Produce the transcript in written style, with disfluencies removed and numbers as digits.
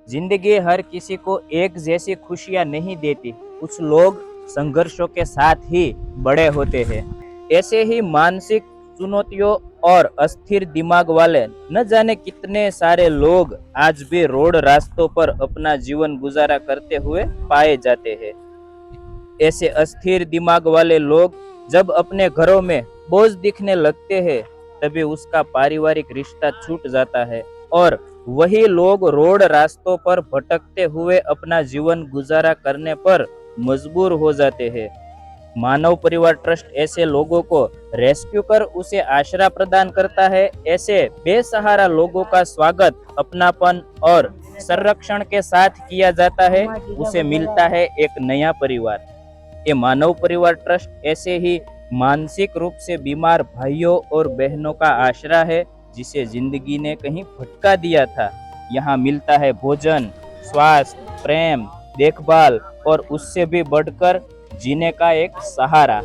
जिंदगी हर किसी को एक जैसी खुशियां नहीं देती। कुछ लोग संघर्षों के साथ ही बड़े होते हैं। ऐसे ही मानसिक चुनौतियों और अस्थिर दिमाग वाले न जाने कितने सारे लोग आज भी रोड रास्तों पर अपना जीवन गुजारा करते हुए पाए जाते हैं। ऐसे अस्थिर दिमाग वाले लोग जब अपने घरों में बोझ दिखने लगते हैं, तभी उसका पारिवारिक रिश्ता छूट जाता है और वही लोग रोड रास्तों पर भटकते हुए अपना जीवन गुजारा करने पर मजबूर हो जाते हैं। मानव परिवार ट्रस्ट ऐसे लोगों को रेस्क्यू कर उसे आश्रय प्रदान करता है। ऐसे बेसहारा लोगों का स्वागत अपनापन और संरक्षण के साथ किया जाता है। उसे मिलता है एक नया परिवार। ये मानव परिवार ट्रस्ट ऐसे ही मानसिक रूप से बीमार भाइयों और बहनों का आश्रय है, जिसे जिंदगी ने कहीं भटका दिया था। यहाँ मिलता है भोजन, स्वास्थ्य, प्रेम, देखभाल और उससे भी बढ़कर जीने का एक सहारा।